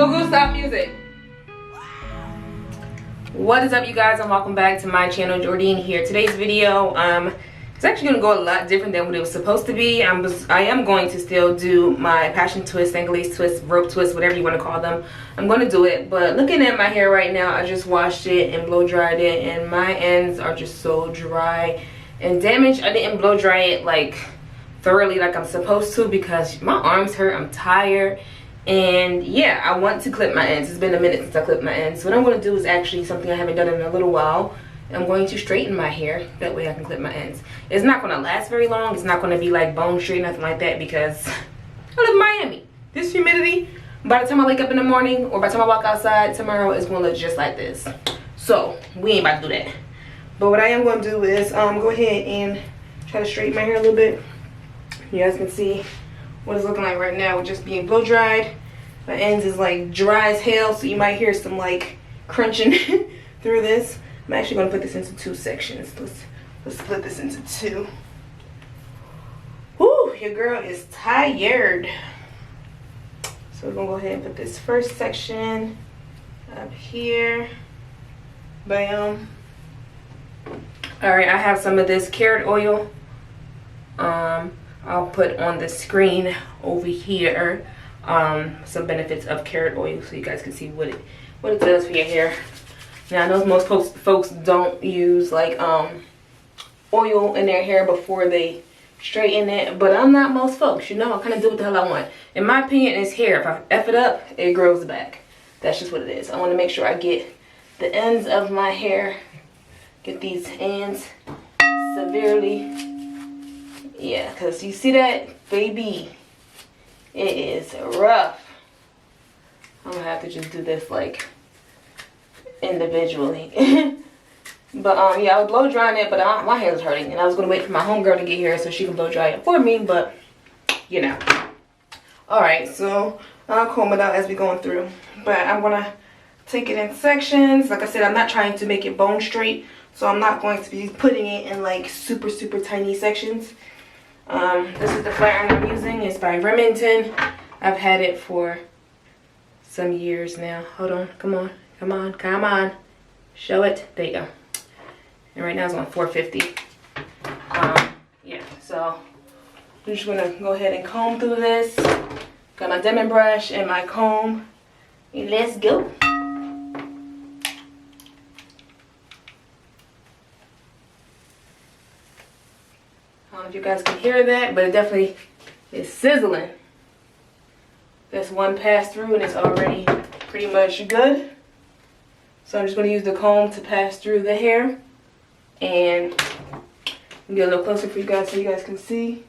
Google, stop music. What is up, you guys, and welcome back to my channel. Jordean here. Today's video, it's actually gonna go a lot different than what it was supposed to be. I am going to still do my passion twist, anglaise twist, rope twist, whatever you want to call them. I'm going to do it, but looking at my hair right now, I just washed it and blow dried it, and my ends are just so dry and damaged. I didn't blow dry it like thoroughly like I'm supposed to because my arms hurt. I'm tired. And yeah, I want to clip my ends. It's been a minute since I clipped my ends. So what I'm going to do is actually something I haven't done in a little while. I'm going to straighten my hair. That way I can clip my ends. It's not going to last very long. It's not going to be like bone straight, nothing like that, because I live in Miami. This humidity, by the time I wake up in the morning or by the time I walk outside tomorrow, it's going to look just like this. So we ain't about to do that. But what I am going to do is go ahead and try to straighten my hair a little bit. You guys can see what it's looking like right now with just being blow dried. My ends is like dry as hell, so you might hear some like crunching through this. I'm actually gonna put this into two sections. Let's split this into two. Whoo, your girl is tired. So we're gonna go ahead and put this first section up here. Bam. Alright, I have some of this carrot oil. I'll put on the screen over here some benefits of carrot oil so you guys can see what it does for your hair. Now I know most folks don't use like oil in their hair before they straighten it, but I'm not most folks, you know. I kind of do what the hell I want. In my opinion, it's hair. If I F it up, it grows back. That's just what it is. I want to make sure I get the ends of my hair, get these ends severely. Yeah, because you see that, baby, it is rough. I'm gonna have to just do this like individually. But yeah, I was blow drying it, but my hair is hurting, and I was gonna wait for my homegirl to get here so she can blow dry it for me, but you know. Alright, so I'll comb it out as we're going through, but I'm gonna take it in sections. Like I said, I'm not trying to make it bone straight, so I'm not going to be putting it in like super tiny sections. This is the flat iron I'm using. It's by Remington. I've had it for some years now. Hold on. Come on. Show it. There you go. And right now it's on 450. Yeah, so I'm just going to go ahead and comb through this. Got my Demon brush and my comb. And let's go. I don't know if you guys can hear that, but it definitely is sizzling. That's one pass through and it's already pretty much good. So I'm just going to use the comb to pass through the hair and get a little closer for you guys so you guys can see.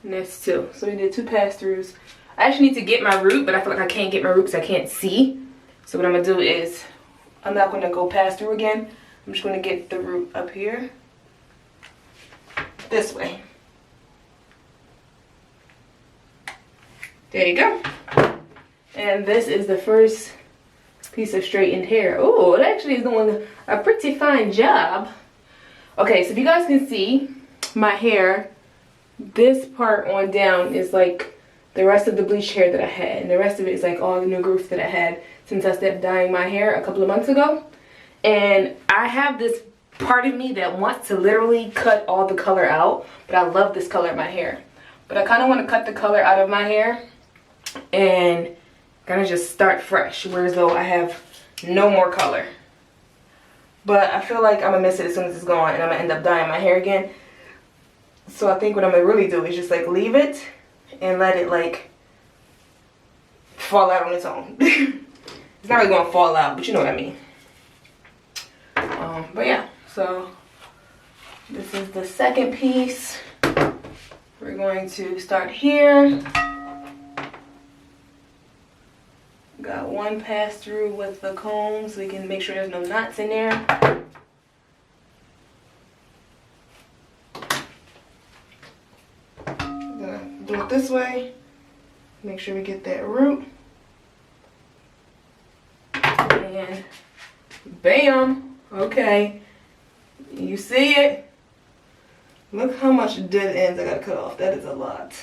And that's two. So we did two pass throughs. I actually need to get my root, but I feel like I can't get my root because I can't see. So what I'm going to do is I'm not going to go pass through again. I'm just going to get the root up here, this way. There you go. And this is the first piece of straightened hair. Oh, it actually is doing a pretty fine job. Okay, so if you guys can see my hair, this part on down is like the rest of the bleached hair that I had. And the rest of it is like all the new growth that I had since I stopped dyeing my hair a couple of months ago. And I have this part of me that wants to literally cut all the color out, but I love this color in my hair. But I kind of want to cut the color out of my hair and kind of just start fresh, whereas though I have no more color. But I feel like I'm going to miss it as soon as it's gone, and I'm going to end up dyeing my hair again. So I think what I'm going to really do is just like leave it and let it like fall out on its own. It's not really going to fall out, but you know what I mean. But yeah, so this is the second piece. We're going to start here. Got one pass through with the comb so we can make sure there's no knots in there. I'm gonna do it this way. Make sure we get that root. And bam! Okay, you see it? Look how much dead ends I gotta cut off. That is a lot.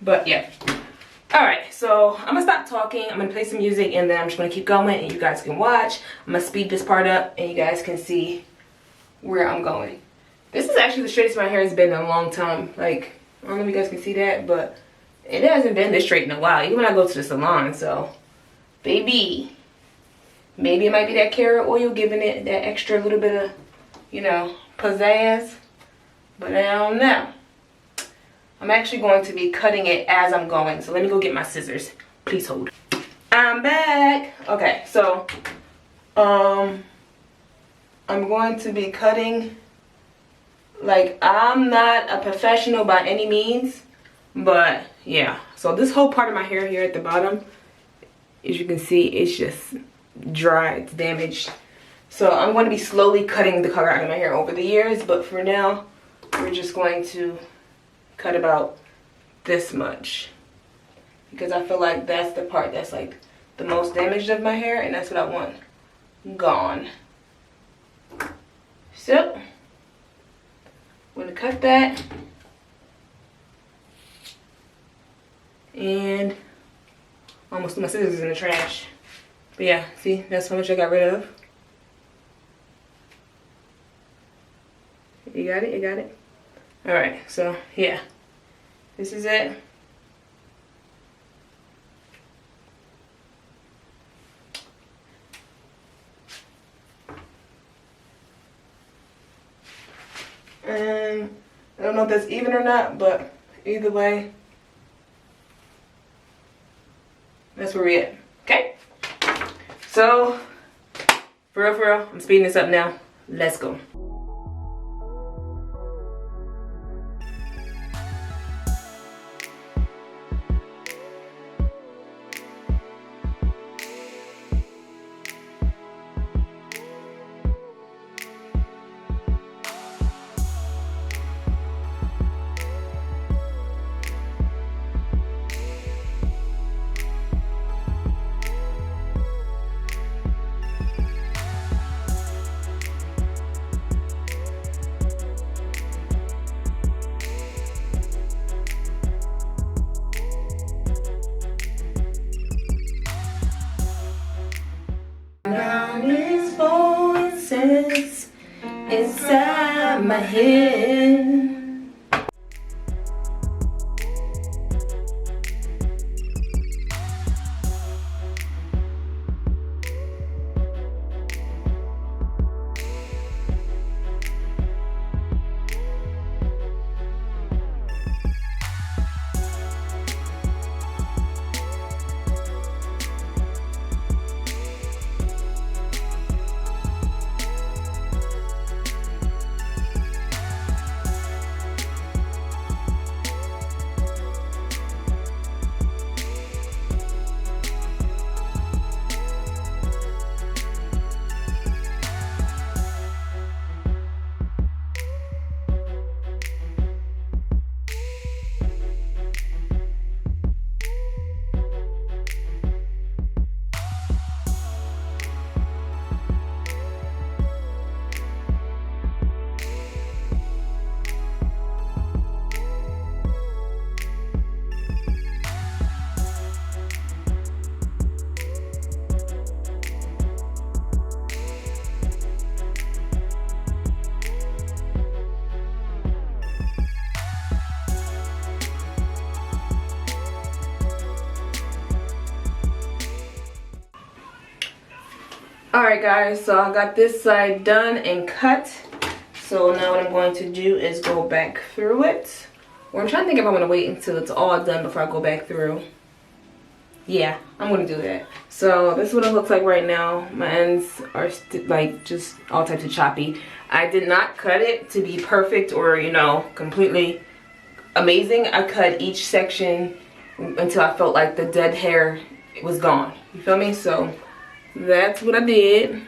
But yeah. Alright, so I'm gonna stop talking. I'm gonna play some music and then I'm just gonna keep going and you guys can watch. I'm gonna speed this part up and you guys can see where I'm going. This is actually the straightest my hair has been in a long time. Like, I don't know if you guys can see that, but it hasn't been this straight in a while. Even when I go to the salon, so baby. Maybe it might be that carrot oil giving it that extra little bit of, you know, pizzazz. But I don't know. I'm actually going to be cutting it as I'm going. So let me go get my scissors. Please hold. I'm back. Okay, so I'm going to be cutting. Like, I'm not a professional by any means, but yeah. So this whole part of my hair here at the bottom, as you can see, it's just dry, it's damaged. So I'm going to be slowly cutting the color out of my hair over the years, but for now, we're just going to cut about this much because I feel like that's the part that's like the most damaged of my hair, and that's what I want gone. So I'm gonna cut that, and almost threw my scissors in the trash. But yeah, see, that's how much I got rid of. You got it? You got it? Alright, so yeah, this is it. And I don't know if that's even or not, but either way, that's where we're at. Okay? So, for real, I'm speeding this up now. Let's go. Inside my head. Alright guys, so I got this side done and cut. So now what I'm going to do is go back through it. Or I'm trying to think if I'm going to wait until it's all done before I go back through. Yeah, I'm going to do that. So this is what it looks like right now. My ends are like just all types of choppy. I did not cut it to be perfect or, you know, completely amazing. I cut each section until I felt like the dead hair was gone. You feel me? So that's what I did.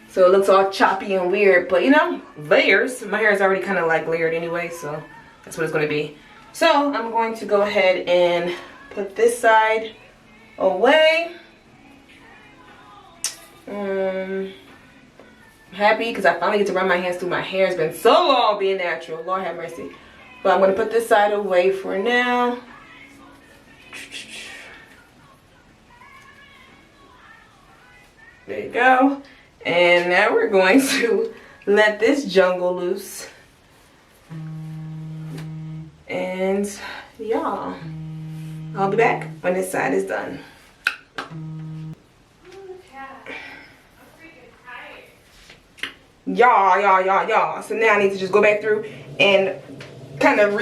So it looks all choppy and weird, but you know, layers. My hair is already kind of like layered anyway, so that's what it's going to be. So I'm going to go ahead and put this side away. I'm happy because I finally get to run my hands through my hair. It's been so long being natural. Lord have mercy. But I'm going to put this side away for now. There you go. And now we're going to let this jungle loose. And yeah, I'll be back when this side is done. Yeah. So now I need to just go back through and kind of not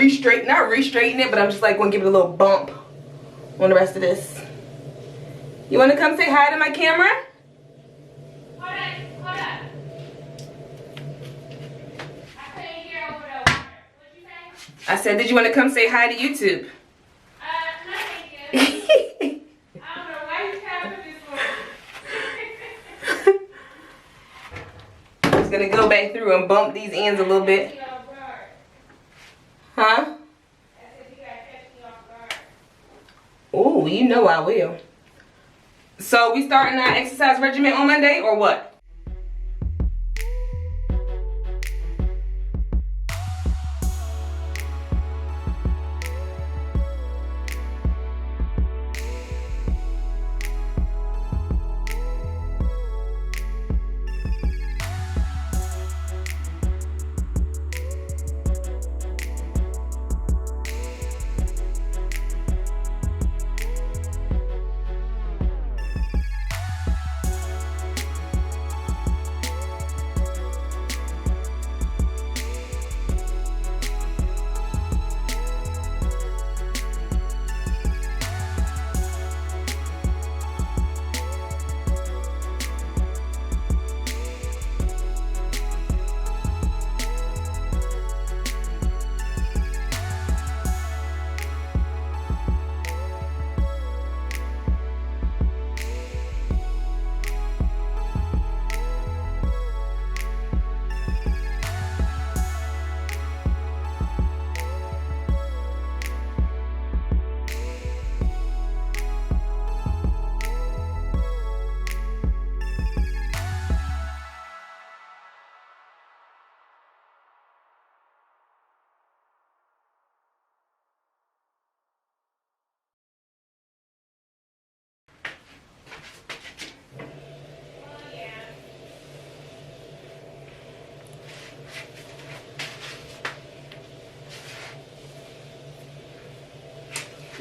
re-straighten it, but I'm just like going to give it a little bump on the rest of this. You want to come say hi to my camera? Hold up. I couldn't hear over the water. What'd you say? I said, did you want to come say hi to YouTube? No, thank you. I don't know why you trying to put this on. I'm just going to go back through and bump these ends a little bit. Huh? Oh, you know I will. So we starting our exercise regimen on Monday or what?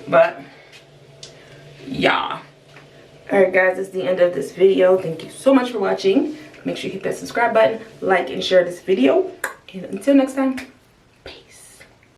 But yeah, alright guys, that's the end of this video. Thank you so much for watching. Make sure you hit that subscribe button, like and share this video, and until next time.